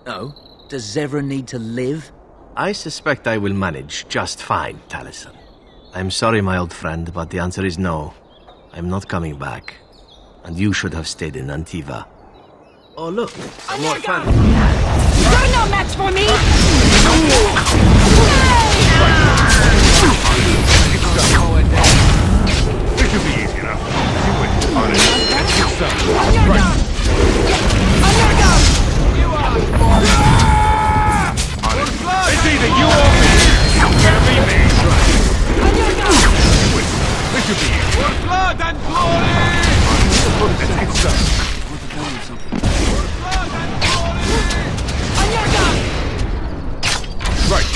Oh? Does Zevran need to live? I suspect I will manage just fine, Taliesin. I'm sorry, my old friend, but the answer is no. I'm not coming back. And you should have stayed in Antiva. Oh, look, some more fun. You're no match for me! This should be easy enough. You win. On it. Let's get started. On your gun! On your gun! You are! On it. It's either you or me. It's gonna be me. On your gun! You win. This should be easy. For blood and glory! Let's get started. For blood and glory! On your gun! Right.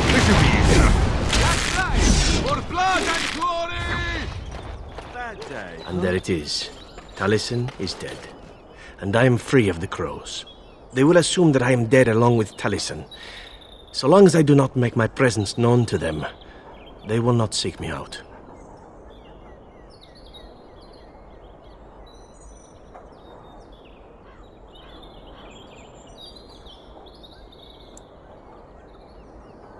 This should be easy enough. That's right! For blood and glory! Bad day. And there it is. Taliesin is dead. And I am free of the crows. They will assume that I am dead along with Taliesin. So long as I do not make my presence known to them, they will not seek me out.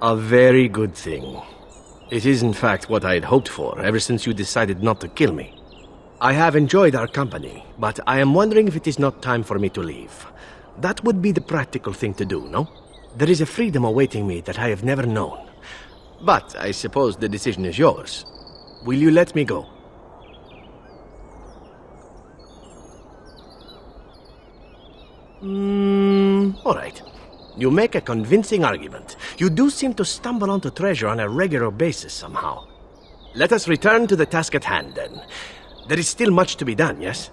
A very good thing. It is in fact what I had hoped for ever since you decided not to kill me. I have enjoyed our company, but I am wondering if it is not time for me to leave. That would be the practical thing to do, no? There is a freedom awaiting me that I have never known. But I suppose the decision is yours. Will you let me go? All right. You make a convincing argument. You do seem to stumble onto treasure on a regular basis somehow. Let us return to the task at hand, then. There is still much to be done, yes?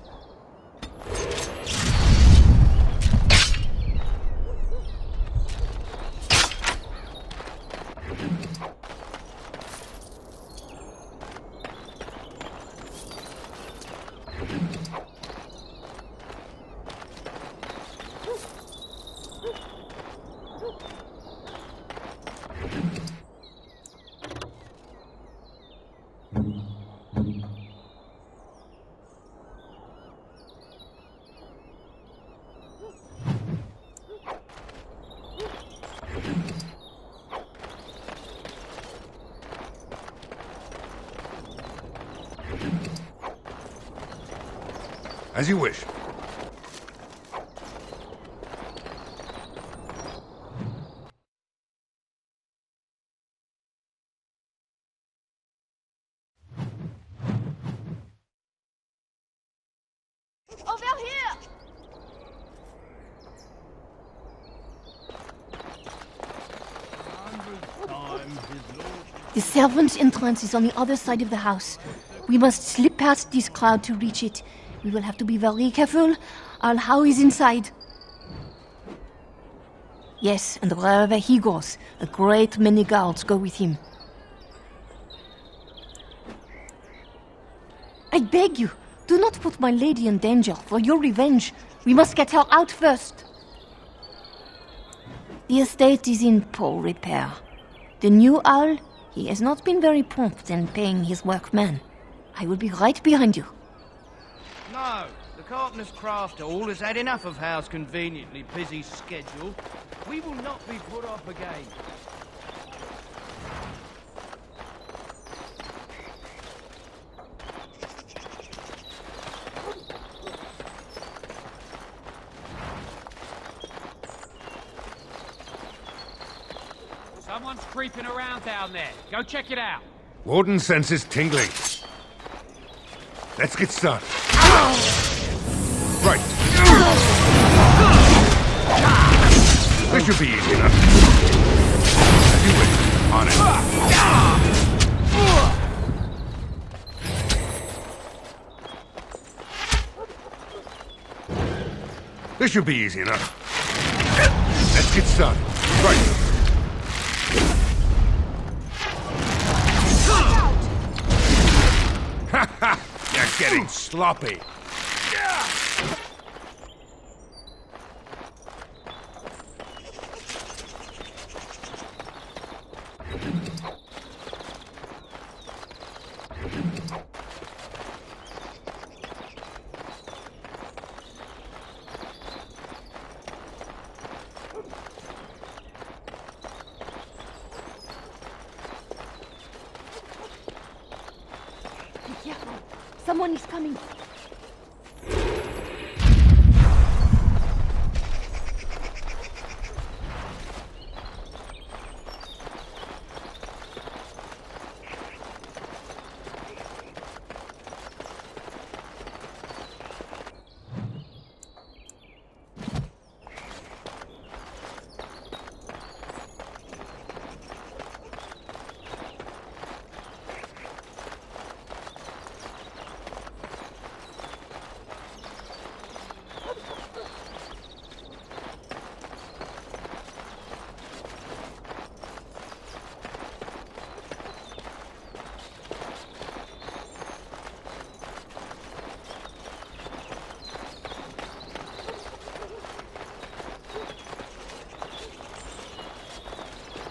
As you wish. Over here! The servants' entrance is on the other side of the house. We must slip past this crowd to reach it. We will have to be very careful. Al-How is inside. Yes, and wherever he goes, a great many guards go with him. I beg you, do not put my lady in danger for your revenge. We must get her out first. The estate is in poor repair. The new owl, he has not been very prompt in paying his workmen. I will be right behind you. No, the carpenter's craft hall has had enough of Hal's conveniently busy schedule. We will not be put off again. Someone's creeping around down there. Go check it out. Warden senses tingling. Let's get started. Right. This should be easy enough. As you wish. On it. This should be easy enough. Let's get started. Right. You're getting sloppy. Someone is coming.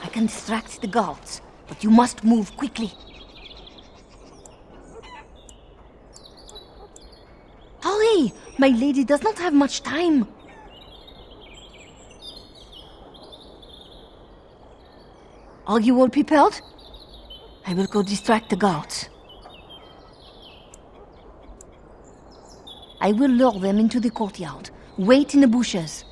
I can distract the guards, but you must move quickly. Hurry! My lady does not have much time. Are you all prepared? I will go distract the guards. I will lure them into the courtyard. Wait in the bushes.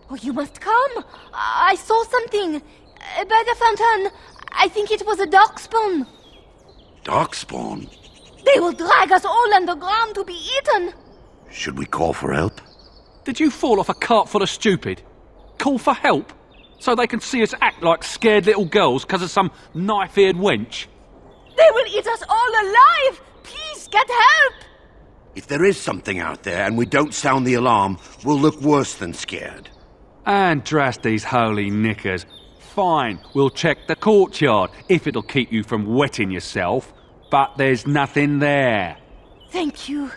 Oh, you must come! I saw something! By the fountain! I think it was a darkspawn! Darkspawn? They will drag us all underground to be eaten! Should we call for help? Did you fall off a cart full of stupid? Call for help? So they can see us act like scared little girls because of some knife-eared wench? They will eat us all alive! Please, get help! If there is something out there and we don't sound the alarm, we'll look worse than scared. And drast these holy knickers. Fine, we'll check the courtyard, if it'll keep you from wetting yourself. But there's nothing there. Thank you.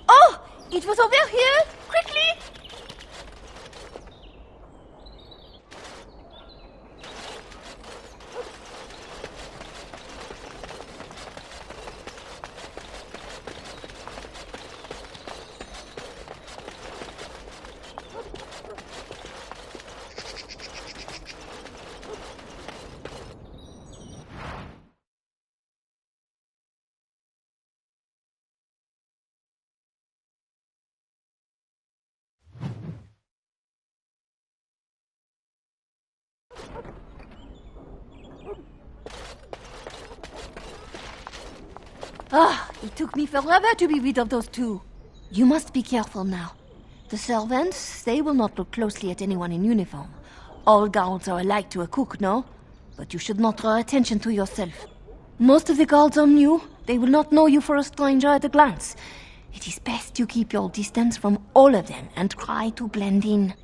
Oh! It was over here! Quickly! Ah, it took me forever to be rid of those two. You must be careful now. The servants, they will not look closely at anyone in uniform. All guards are alike to a cook, no? But you should not draw attention to yourself. Most of the guards are new. They will not know you for a stranger at a glance. It is best you keep your distance from all of them and try to blend in.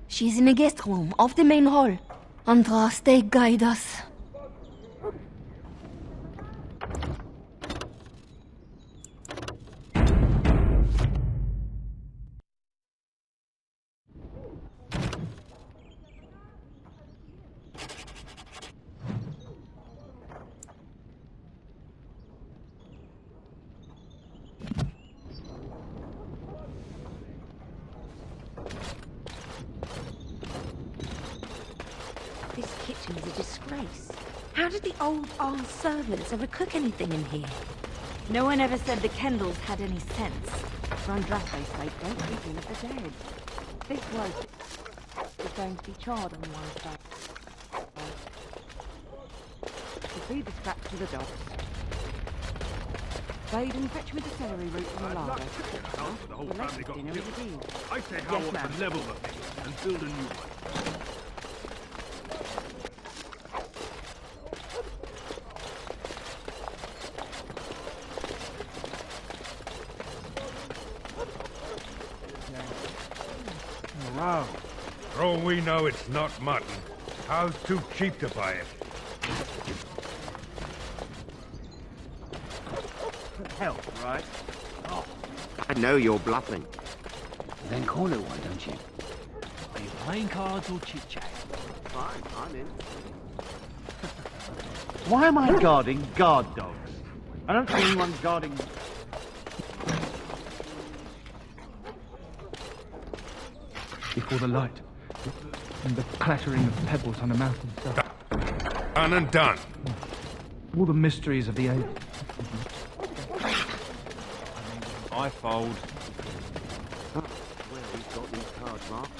She is in the guest room of the main hall. Andras, they guide us. This kitchen is a disgrace. How did the old armed servants ever cook anything in here? No one ever said the Kendalls had any sense. For Andraste's sake, don't read in of the dead. This roast is going to be charred on one side. To feed the scraps to the dogs. Bade and fetch me the celery root from the larder. The whole The family latest got dinner killed. is a deal. I say how Yes, to ma'am. level the thing and build a new one. Wow. For all we know, it's not mutton. How's too cheap to buy it? Help, right? I know you're bluffing. Then call it one, don't you? Are you playing cards or chit-chat? fine. I'm in. Why am I guarding guard dogs? I don't see anyone guarding... Before the light, and the clattering of pebbles on a mountainside. Done and done. All the mysteries of the age. I fold. Well, he's got these cards marked.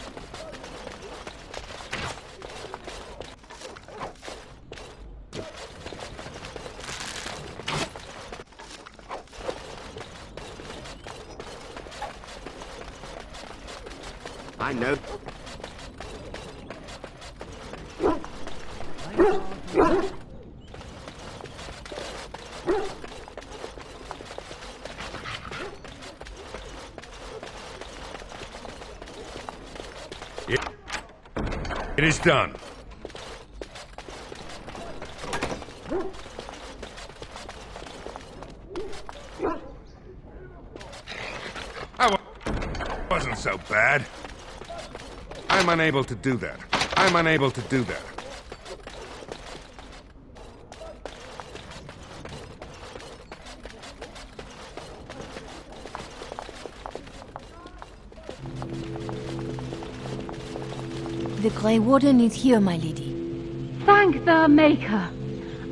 I know. It is done. That wasn't so bad. I'm unable to do that. I'm unable to do that. The Grey Warden is here, my lady. Thank the Maker.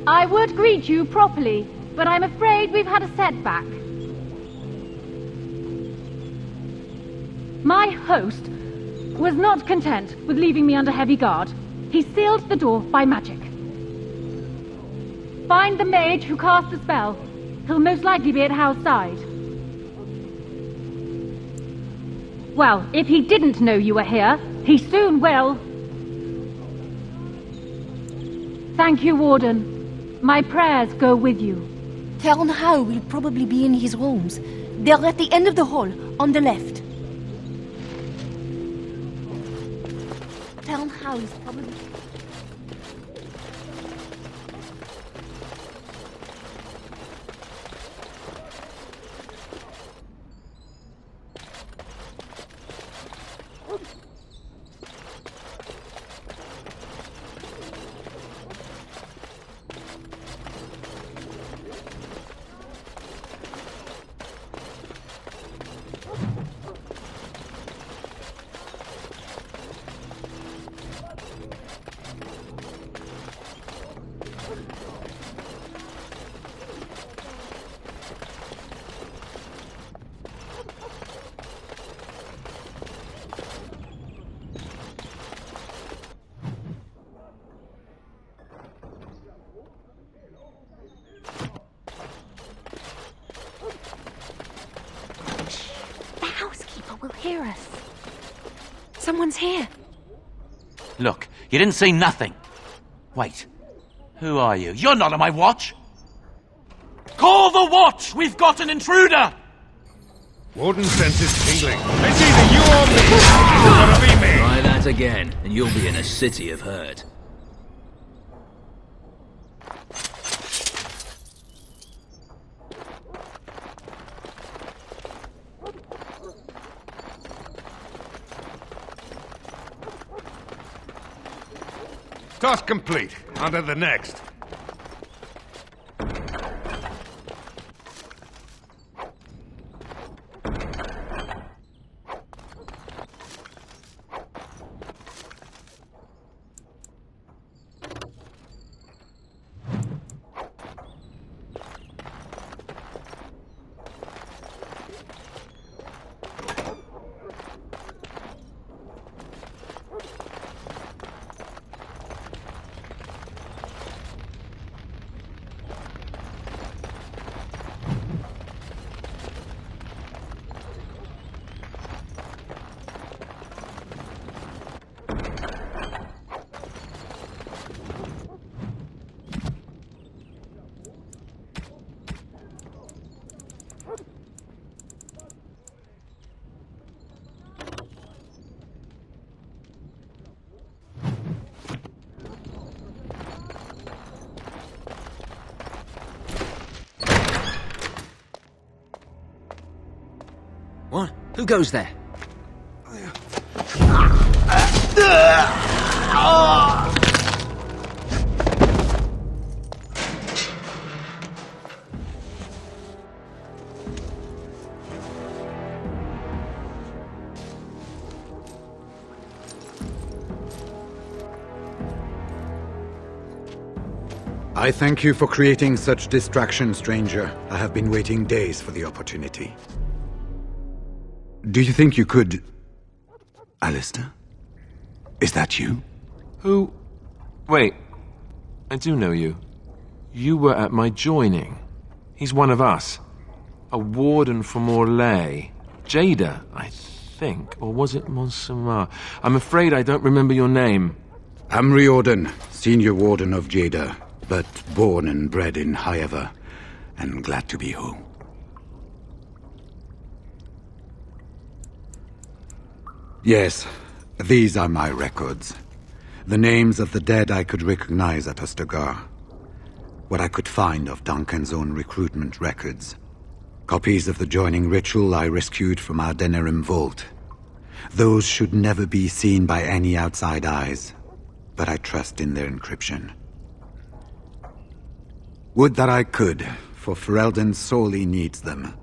I would greet you properly, but I'm afraid we've had a setback. My host was not content with leaving me under heavy guard. He sealed the door by magic. Find the mage who cast the spell. He'll most likely be at Hal's side. Well, if he didn't know you were here, he soon will. Thank you, Warden. My prayers go with you. Tell How will probably be in his rooms. They're at the end of the hall, on the left. Tell How is probably... Will hear us. Someone's here. Look, you didn't see nothing. Wait, who are you? You're not on my watch! Call the watch! We've got an intruder! Warden senses tingling. It's either you or me. It's gonna be me. Try that again, and you'll be in a city of hurt. Task complete. On to the next. What? Who goes there? I thank you for creating such distraction, stranger. I have been waiting days for the opportunity. Do you think you could... Alistair? Is that you? Who? Wait. I do know you. You were at my joining. He's one of us. A warden from Orlais. Jada, I think. Or was it Montserrat? I'm afraid I don't remember your name. I'm Riordan, senior warden of Jada, but born and bred in Highever, and glad to be home. Yes, these are my records. The names of the dead I could recognize at Ostagar. What I could find of Duncan's own recruitment records. Copies of the joining ritual I rescued from our Denerim vault. Those should never be seen by any outside eyes, but I trust in their encryption. Would that I could, for Ferelden sorely needs them.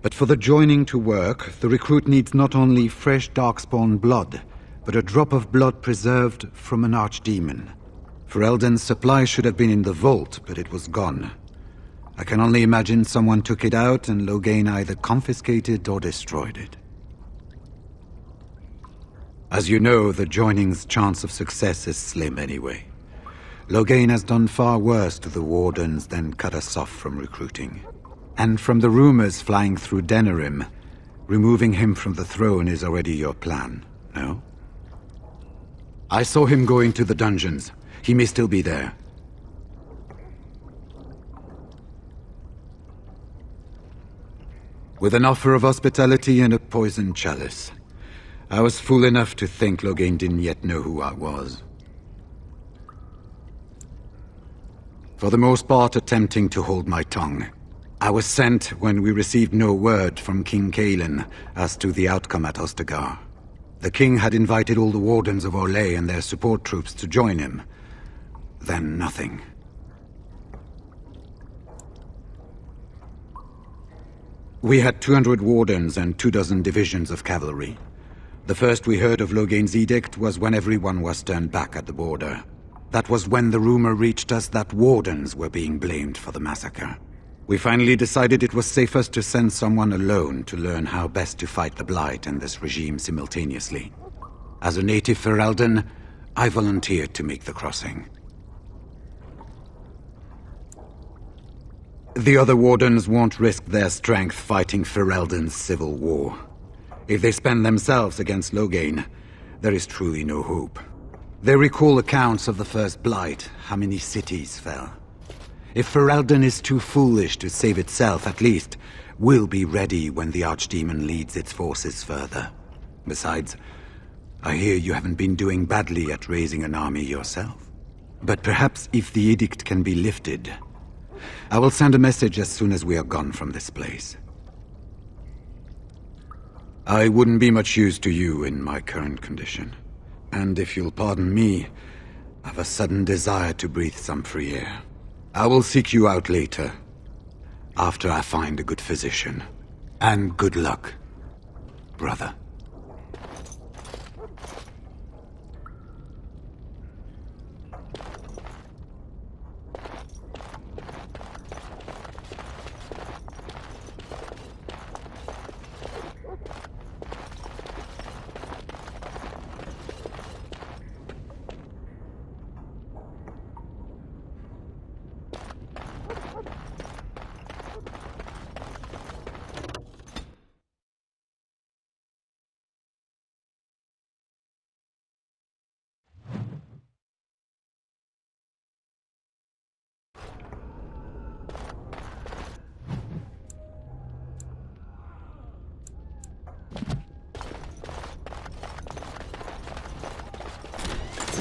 But for the joining to work, the recruit needs not only fresh darkspawn blood, but a drop of blood preserved from an archdemon. Ferelden's supply should have been in the vault, but it was gone. I can only imagine someone took it out and Loghain either confiscated or destroyed it. As you know, the joining's chance of success is slim anyway. Loghain has done far worse to the Wardens than cut us off from recruiting. And from the rumors flying through Denerim, removing him from the throne is already your plan, no? I saw him go into the dungeons. He may still be there. With an offer of hospitality and a poisoned chalice. I was fool enough to think Loghain didn't yet know who I was. For the most part, attempting to hold my tongue. I was sent when we received no word from King Cailan as to the outcome at Ostagar. The king had invited all the Wardens of Orlais and their support troops to join him. Then nothing. We had 200 Wardens and 24 divisions of cavalry. The first we heard of Loghain's edict was when everyone was turned back at the border. That was when the rumor reached us that Wardens were being blamed for the massacre. We finally decided it was safest to send someone alone to learn how best to fight the Blight and this regime simultaneously. As a native Ferelden, I volunteered to make the crossing. The other Wardens won't risk their strength fighting Ferelden's civil war. If they spend themselves against Loghain, there is truly no hope. They recall accounts of the first Blight, how many cities fell. If Ferelden is too foolish to save itself, at least, we'll be ready when the Archdemon leads its forces further. Besides, I hear you haven't been doing badly at raising an army yourself. But perhaps if the edict can be lifted, I will send a message as soon as we are gone from this place. I wouldn't be much use to you in my current condition. And if you'll pardon me, I've a sudden desire to breathe some free air. I will seek you out later, after I find a good physician. And good luck, brother.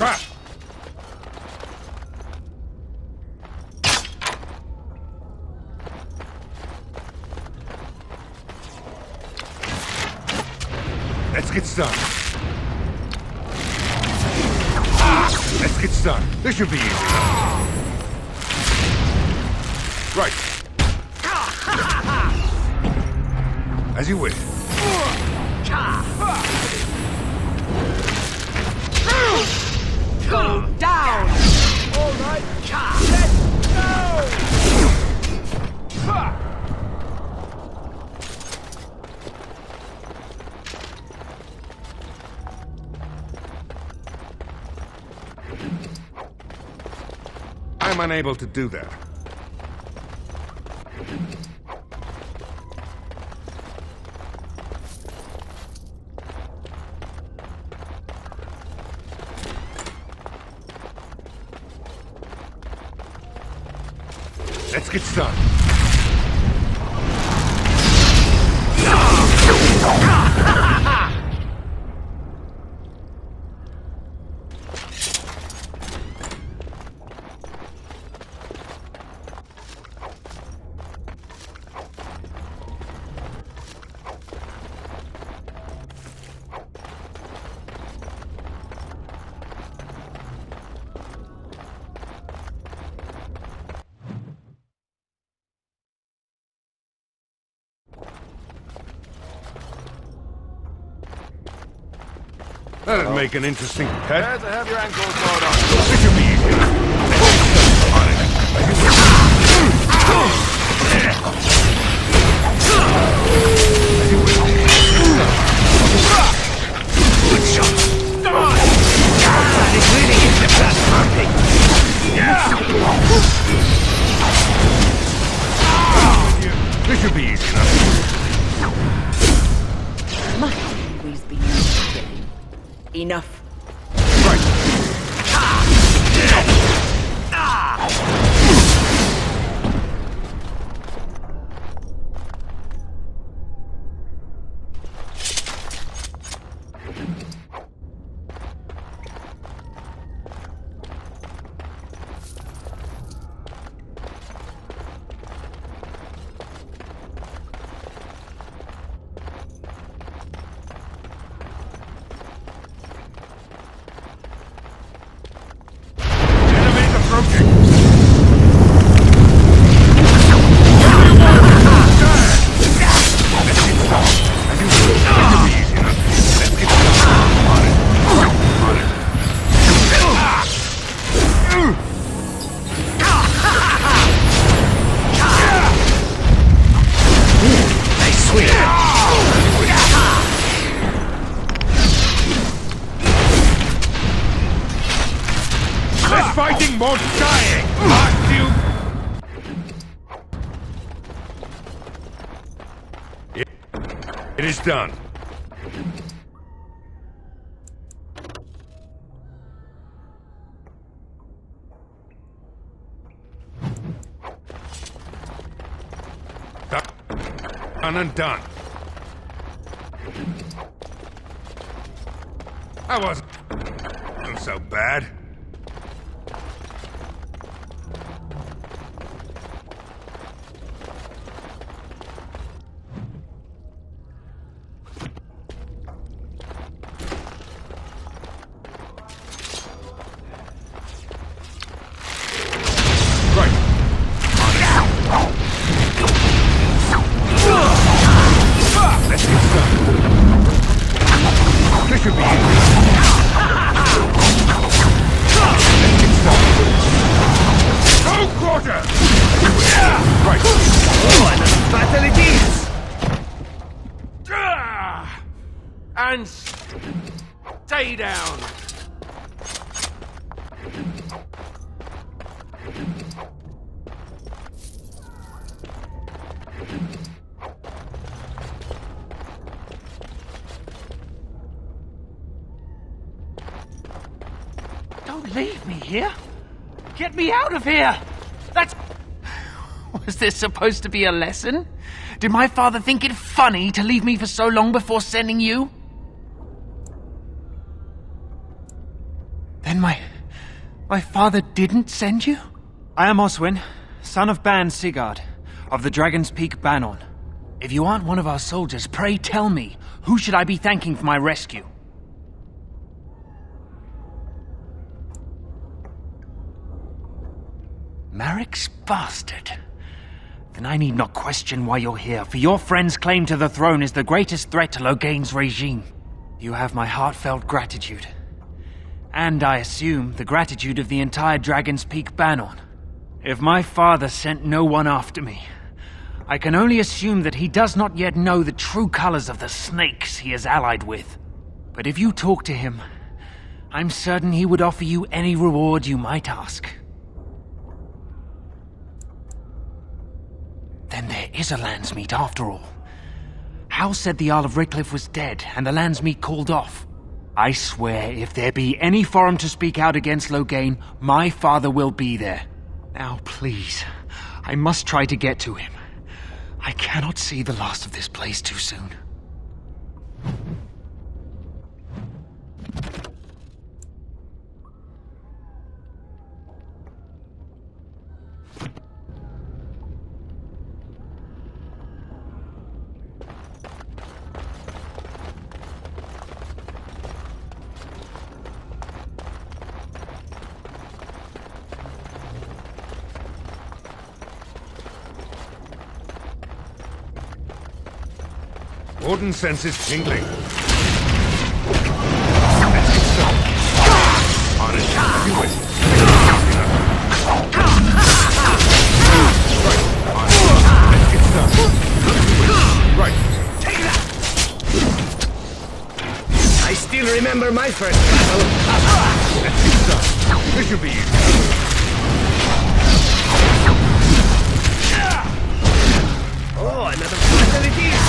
Trap! Let's get started. Let's get started. This should be easy. Right. As you wish. Go down! All right. Let's go! I'm unable to do that. Let's get started. That'd make an interesting pet. Prepare to have your ankles gnawed on. This should be easy Good shot. Come on! God, it really is the best hunting. This should be easy enough. Must always be killing. Enough. Fighting more dying! Aren't you? It is done. Done and done. I wasn't so bad. And stay down. Don't leave me here. Get me out of here. That's... Was this supposed to be a lesson? Did my father think it funny to leave me for so long before sending you? Then my father didn't send you? I am Oswin, son of Ban Sigurd, of the Dragon's Peak Bannon. If you aren't one of our soldiers, pray tell me, who should I be thanking for my rescue? Marek's bastard. Then I need not question why you're here, for your friend's claim to the throne is the greatest threat to Loghain's regime. You have my heartfelt gratitude. And I assume the gratitude of the entire Dragon's Peak Bannon. If my father sent no one after me, I can only assume that he does not yet know the true colors of the snakes he is allied with. But if you talk to him, I'm certain he would offer you any reward you might ask. is a Landsmeet after all. Hal said the Earl of Redcliffe was dead, and the Landsmeet called off. I swear, if there be any forum to speak out against Loghain, my father will be there. Now, please, I must try to get to him. I cannot see the last of this place too soon. Warden senses tingling. Let's get started. On it. Do it. Right. On it. Let's get started. Right. Take that. I still remember my first battle. Let's get started. This should be easy. Oh, another battle it is.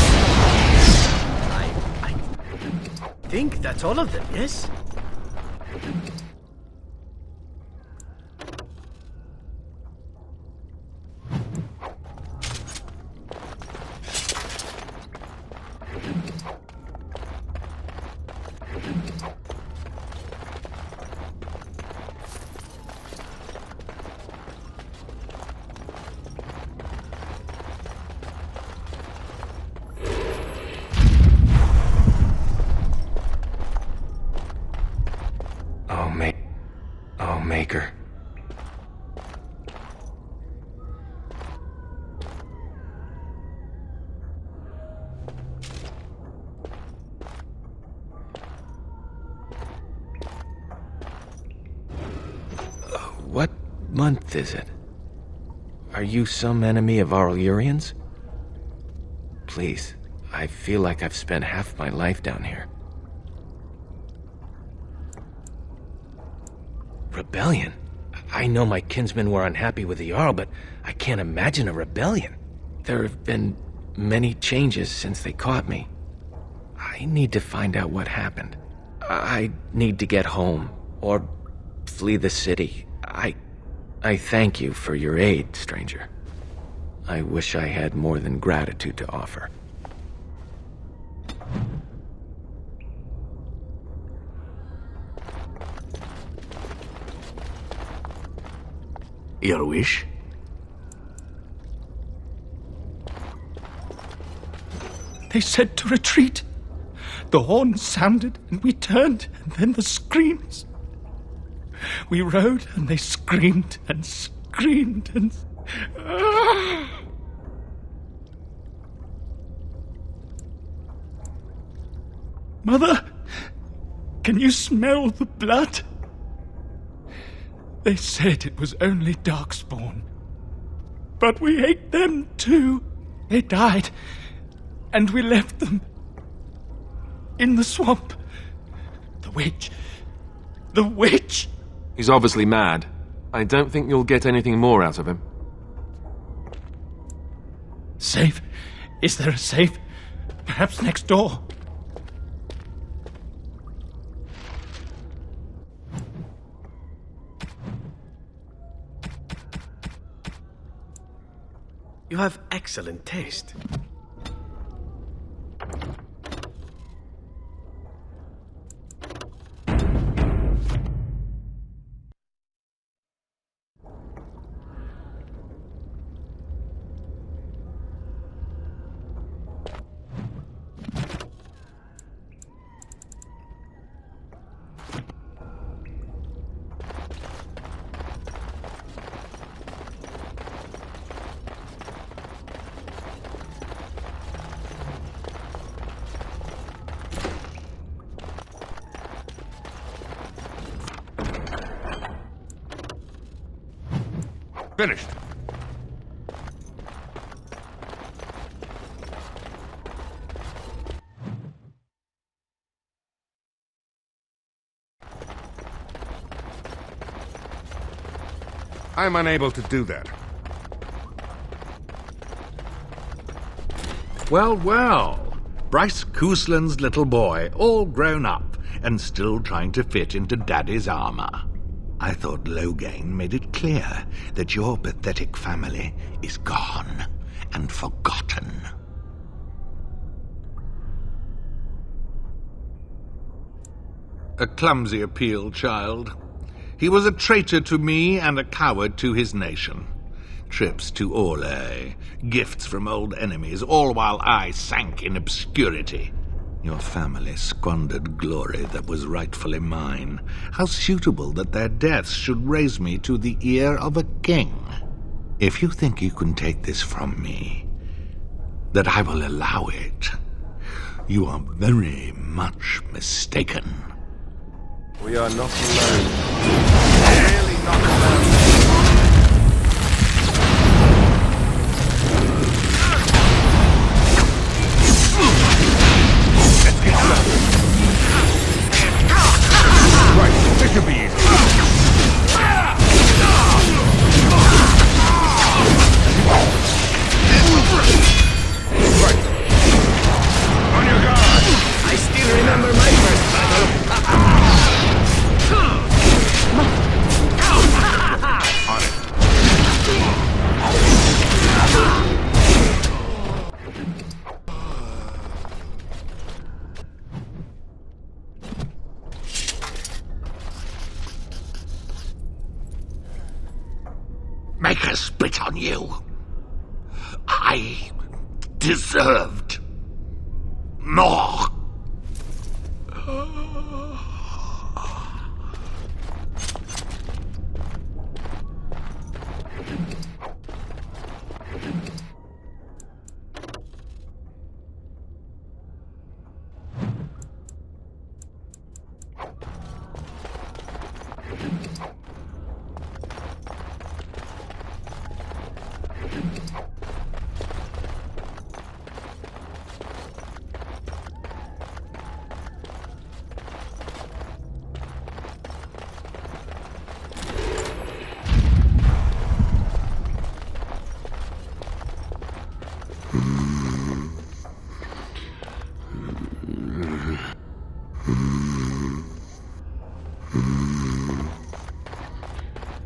I think that's all of them, yes? Oh, Maker. What month is it? Are you some enemy of our Urians? Please, I feel like I've spent half my life down here. Rebellion? I know my kinsmen were unhappy with the Jarl, but I can't imagine a rebellion. There have been many changes since they caught me. I need to find out what happened. I need to get home, or flee the city. I thank you for your aid, stranger. I wish I had more than gratitude to offer. Your wish? They said to retreat. The horn sounded, and we turned, and then the screams. We rode, and they screamed, and screamed, and... Mother, can you smell the blood? They said it was only Darkspawn. But we ate them too. They died, and we left them in the swamp. The witch. The witch! He's obviously mad. I don't think you'll get anything more out of him. Safe? Is there a safe? Perhaps next door? You have excellent taste. Finished. I'm unable to do that. Well, well. Bryce Cousland's little boy, all grown up, and still trying to fit into Daddy's armor. I thought Logain made it clear that your pathetic family is gone and forgotten. A clumsy appeal, child. He was a traitor to me and a coward to his nation. Trips to Orlais, gifts from old enemies, all while I sank in obscurity. Your family squandered glory that was rightfully mine. How suitable that their deaths should raise me to the ear of a king. If you think you can take this from me, that I will allow it, you are very much mistaken. We are not alone. Really not alone. Right, this should be easy. Right. On your guard! I still remember my first battle. On it. Make her spit on you. I deserved more.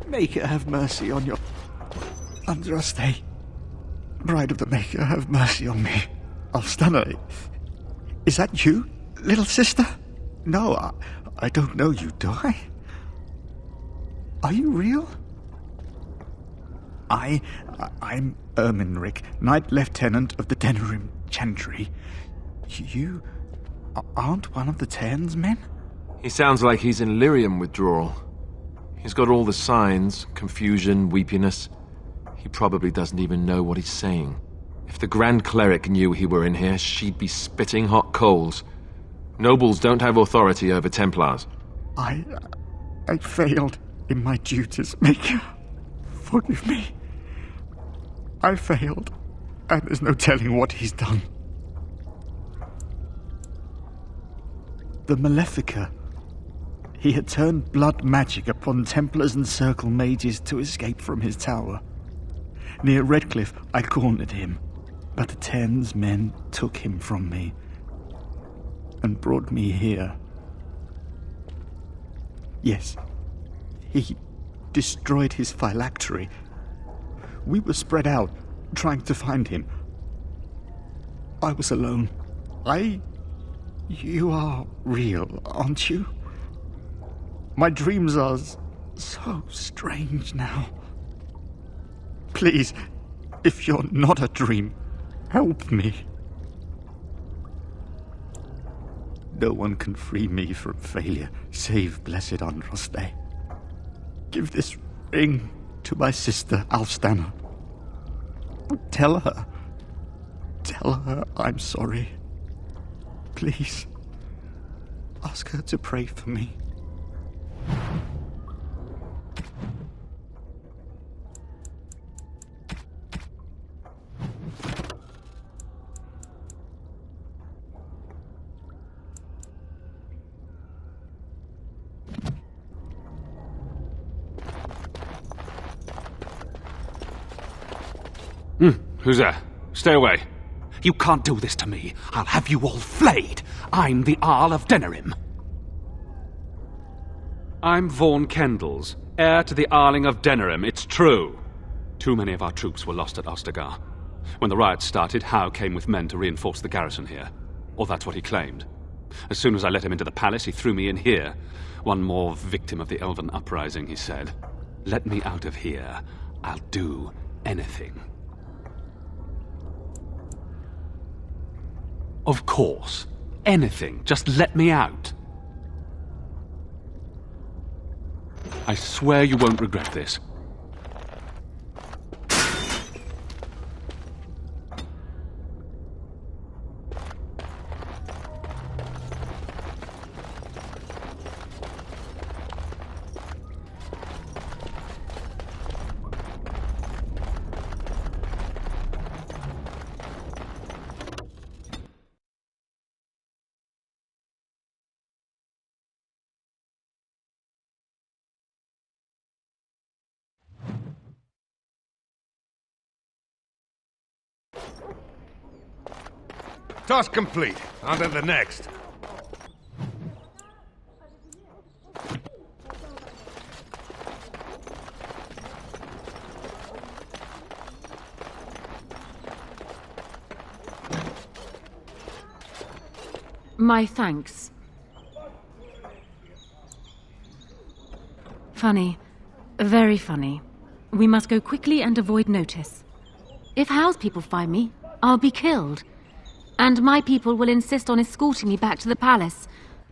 Maker, have mercy on your... Andraste. Bride of the Maker, have mercy on me. Alstana, is that you, little sister? No, I don't know you, do I? Are you real? I'm Erminric, Knight Lieutenant of the Denerim Chantry. You aren't one of the Tairn's men? He sounds like he's in lyrium withdrawal. He's got all the signs, confusion, weepiness. He probably doesn't even know what he's saying. If the Grand Cleric knew he were in here, she'd be spitting hot coals. Nobles don't have authority over Templars. I failed in my duties, Maker. Forgive me. I failed, and there's no telling what he's done. The Malefica. He had turned blood magic upon Templars and Circle mages to escape from his tower. Near Redcliffe, I cornered him, but the Tairn's men took him from me and brought me here. Yes, he destroyed his phylactery. We were spread out, trying to find him. I was alone. You are real, aren't you? My dreams are so strange now. Please, if you're not a dream, help me. No one can free me from failure, save Blessed Andraste. Give this ring to my sister, Alstana. Tell her I'm sorry. Please, ask her to pray for me. Who's there? Stay away. You can't do this to me. I'll have you all flayed. I'm the Arl of Denerim. I'm Vaughan Kendalls, heir to the Arling of Denerim, it's true. Too many of our troops were lost at Ostagar. When the riots started, Howe came with men to reinforce the garrison here. Or that's what he claimed. As soon as I let him into the palace, he threw me in here. One more victim of the Elven uprising, he said. Let me out of here. I'll do anything. Of course. Anything. Just let me out. I swear you won't regret this. Task complete. On to the next. My thanks. Funny. Very funny. We must go quickly and avoid notice. If Howe's people find me, I'll be killed. And my people will insist on escorting me back to the palace,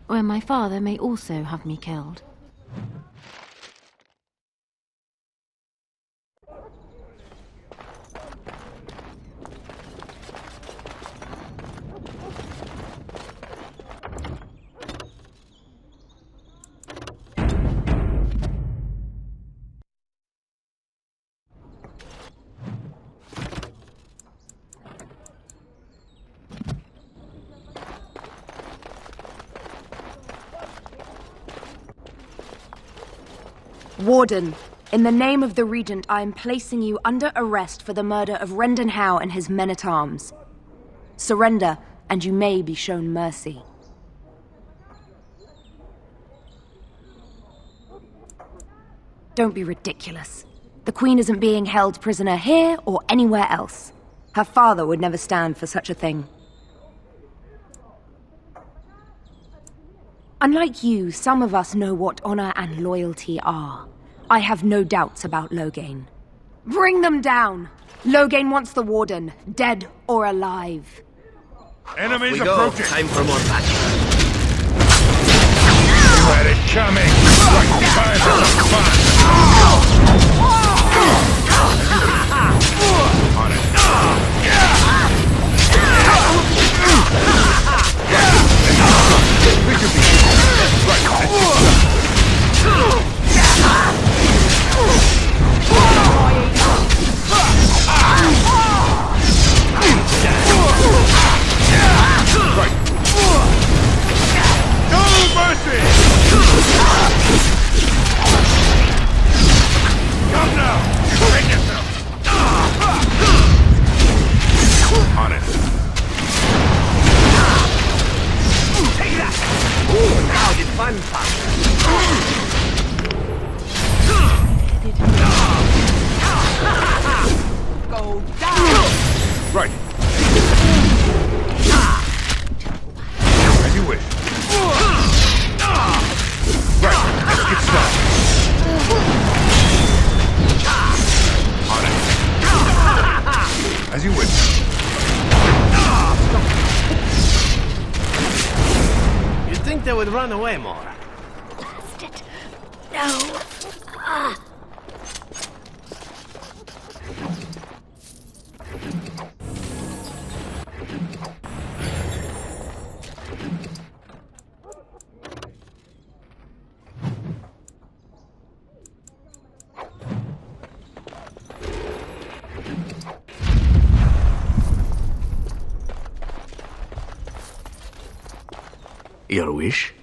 where my father may also have me killed. Warden, in the name of the Regent, I am placing you under arrest for the murder of Rendon Howe and his men-at-arms. Surrender, and you may be shown mercy. Don't be ridiculous. The Queen isn't being held prisoner here or anywhere else. Her father would never stand for such a thing. Unlike you, some of us know what honor and loyalty are. I have no doubts about Loghain. Bring them down! Loghain wants the Warden, dead or alive. Enemies approaching! Time for more battle. You had it coming! Right time for the fun! On it. Right. As you wish. Right, let's get started. On it. As you wish. You'd think they would run away more. Bastard. No. Ah. Your wish?